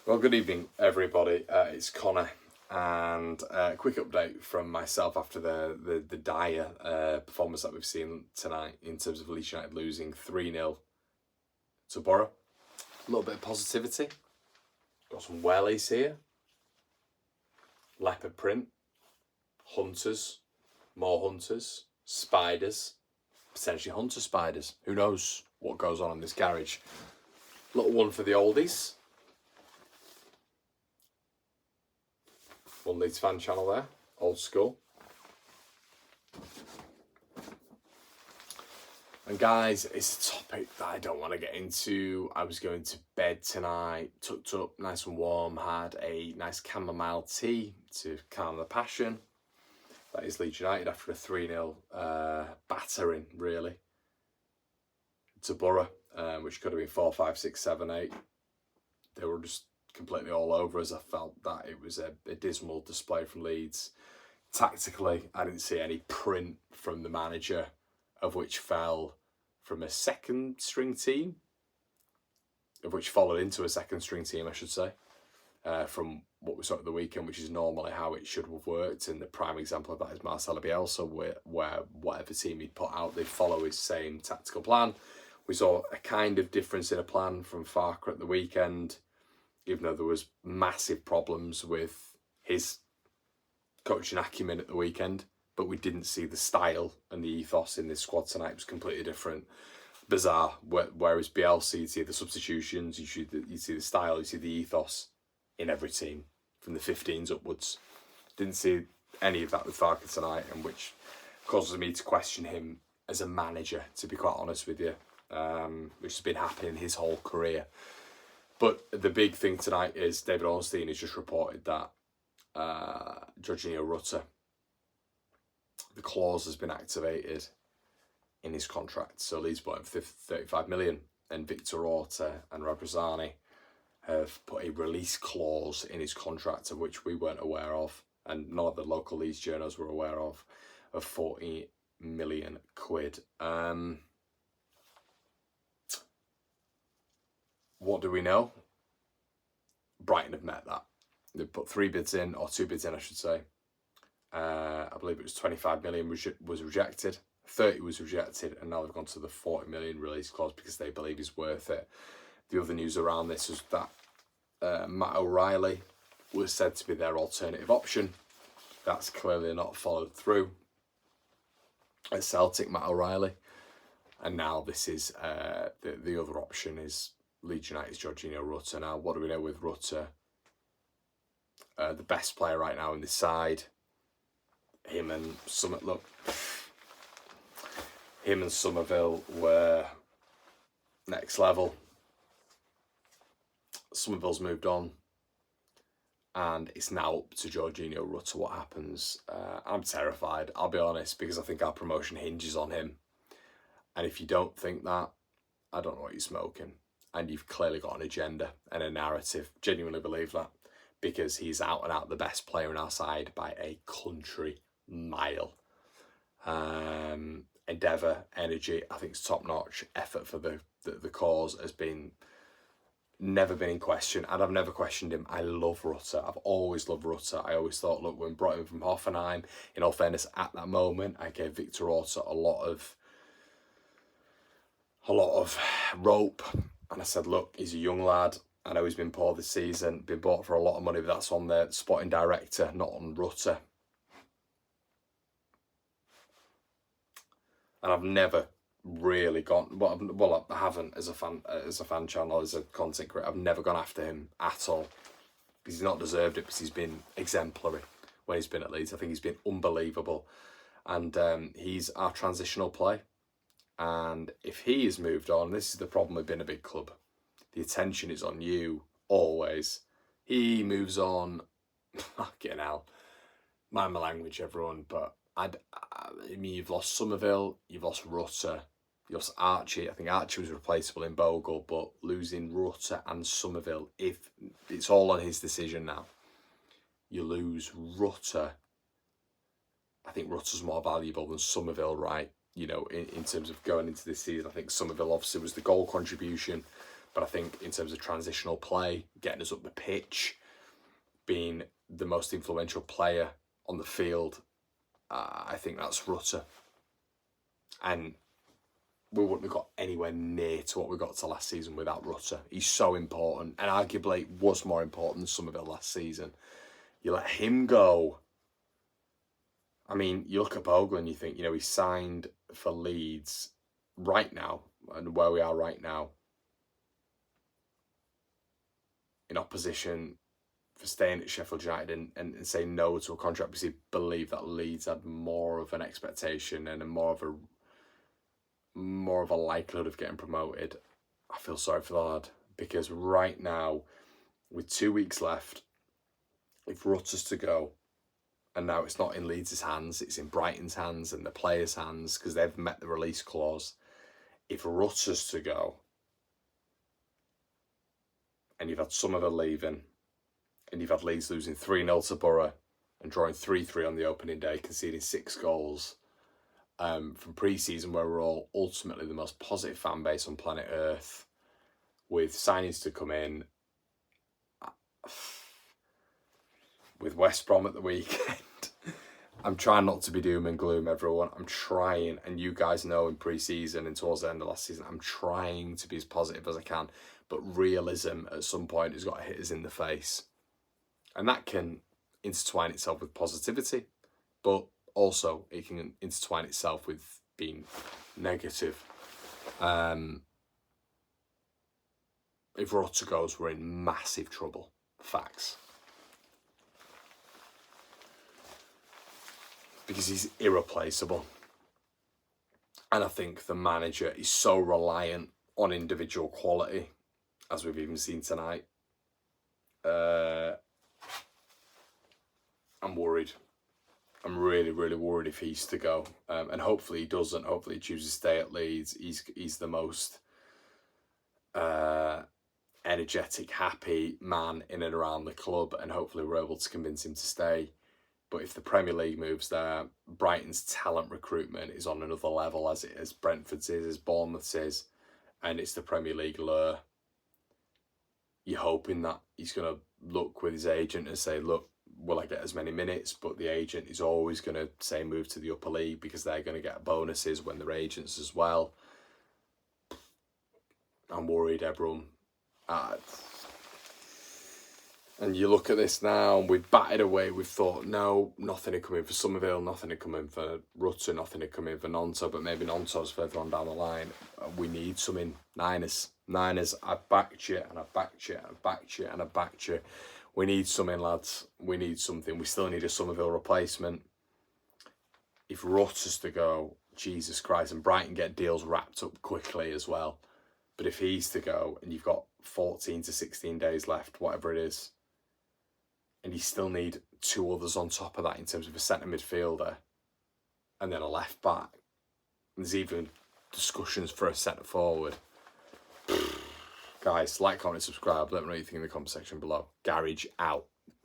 Well, good evening, everybody. It's Connor, and a quick update from myself after the dire performance that we've seen tonight in terms of Leeds United losing 3-0 to Borough. A little bit of positivity. Got some wellies here. Leopard print. Hunters. More hunters. Spiders. Potentially hunter spiders. Who knows what goes on in this garage. Little one for the oldies. One Leeds fan channel there, old school. And guys, it's a topic that I don't want to get into. I was going to bed tonight, tucked up, nice and warm, had a nice chamomile tea to calm the passion. That is Leeds United after a 3-0 battering, really, to Borough, which could have been 4, 5, 6, 7, 8. They were just completely all over us. I felt that it was a dismal display from Leeds. Tactically, I didn't see any print from the manager, of which fell from a second string team, of which followed into a second string team, I should say, from what we saw at the weekend, which is normally how it should have worked. And the prime example of that is Marcelo Bielsa, where whatever team he'd put out, they'd follow his same tactical plan. We saw a kind of difference in a plan from Farker at the weekend, even though there was massive problems with his coaching acumen at the weekend, but we didn't see the style and the ethos in this squad tonight. It was completely different. Bizarre. Whereas Bielsa, you'd see the substitutions, you see the style, you see the ethos in every team, from the 15s upwards. Didn't see any of that with Farker tonight, and which causes me to question him as a manager, to be quite honest with you, which has been happening his whole career. But the big thing tonight is David Ornstein has just reported that Georginio Rutter, the clause has been activated in his contract. So Leeds bought him for 35 million, and Victor Rutter and Radrizzani have put a release clause in his contract, of which we weren't aware of, and none of the local Leeds journals were aware of 40 million quid. What do we know? Brighton have met that. They've put 3 bids in, or 2 bids in, I should say. I believe it was 25 million was rejected, 30 was rejected, and now they've gone to the 40 million release clause because they believe he's worth it. The other news around this is that Matt O'Reilly was said to be their alternative option. That's clearly not followed through at Celtic, Matt O'Reilly. And now this is the other option is Leeds United's Georginio Rutter. Now, what do we know with Rutter? The best player right now in the side. Him and Somerville were next level. Somerville's moved on, and it's now up to Georginio Rutter what happens. I'm terrified, I'll be honest, because I think our promotion hinges on him. And if you don't think that, I don't know what you're smoking. And you've clearly got an agenda and a narrative. Genuinely believe that, because he's out and out the best player in our side by a country mile. Endeavour, energy, I think it's top notch. Effort for the cause has never been in question, and I've never questioned him. I love Rutter. I've always loved Rutter. I always thought, look, when we brought him from Hoffenheim, in all fairness, at that moment, I gave Victor Rutter a lot of rope. And I said, look, he's a young lad. I know he's been poor this season, been bought for a lot of money, but that's on the sporting director, not on Rutter. And I've never really gone, well, I haven't as a fan channel, as a content creator, I've never gone after him at all, because he's not deserved it, because he's been exemplary when he's been at Leeds. I think he's been unbelievable. And he's our transitional play. And if he has moved on, this is the problem with being a big club. The attention is on you, always. He moves on. Fucking hell. Mind my language, everyone. But I mean, you've lost Somerville, you've lost Rutter, you lost Archie. I think Archie was replaceable in Bogle, but losing Rutter and Somerville, if it's all on his decision now, you lose Rutter. I think Rutter's more valuable than Somerville, right? You know, in terms of going into this season, I think Somerville obviously was the goal contribution, But I think in terms of transitional play, getting us up the pitch, being the most influential player on the field, I think that's Rutter. And we wouldn't have got anywhere near to what we got to last season without Rutter. He's so important, and arguably was more important than Somerville last season. You let him go. I mean, you look at Bogle and you think, he signed for Leeds right now, and where we are right now, in opposition for staying at Sheffield United and saying no to a contract because he believed that Leeds had more of an expectation and more of a likelihood of getting promoted. I feel sorry for the lad, because right now, with 2 weeks left, if Rutter's to go, and now it's not in Leeds' hands, it's in Brighton's hands and the players' hands because they've met the release clause. If Rutter's to go, and you've had Somerville leaving, and you've had Leeds losing 3-0 to Borough and drawing 3-3 on the opening day, conceding 6 goals from pre-season, where we're all ultimately the most positive fan base on planet Earth, with signings to come in, with West Brom at the weekend. I'm trying not to be doom and gloom, everyone. I'm trying, and you guys know in pre-season and towards the end of last season, I'm trying to be as positive as I can. But realism at some point has got to hit us in the face. And that can intertwine itself with positivity, but also it can intertwine itself with being negative. If Rutter goes, we're in massive trouble. Facts. Because he's irreplaceable. And I think the manager is so reliant on individual quality, as we've even seen tonight. I'm worried. I'm really, really worried if he's to go. And hopefully he doesn't. Hopefully he chooses to stay at Leeds. He's the most energetic, happy man in and around the club. And hopefully we're able to convince him to stay. But if the Premier League moves there, Brighton's talent recruitment is on another level, as Brentford's is, as Bournemouth's is. And it's the Premier League lure. You're hoping that he's going to look with his agent and say, look, will I get as many minutes? But the agent is always going to say move to the upper league because they're going to get bonuses when they're agents as well. I'm worried, everyone. And you look at this now, and we've batted away. We've thought, no, nothing had come in for Somerville, nothing had come in for Rutter, nothing had come in for Nonto, but maybe Nonto's further on down the line. We need something. Niners, I backed you, and I backed you, and I backed you, and I backed you. We need something, lads. We need something. We still need a Somerville replacement. If Rutter's to go, Jesus Christ, and Brighton get deals wrapped up quickly as well. But if he's to go, and you've got 14 to 16 days left, whatever it is, and you still need 2 others on top of that in terms of a centre midfielder and then a left back. And there's even discussions for a centre forward. Guys, like, comment, subscribe. Let me know what you think in the comment section below. Garage out.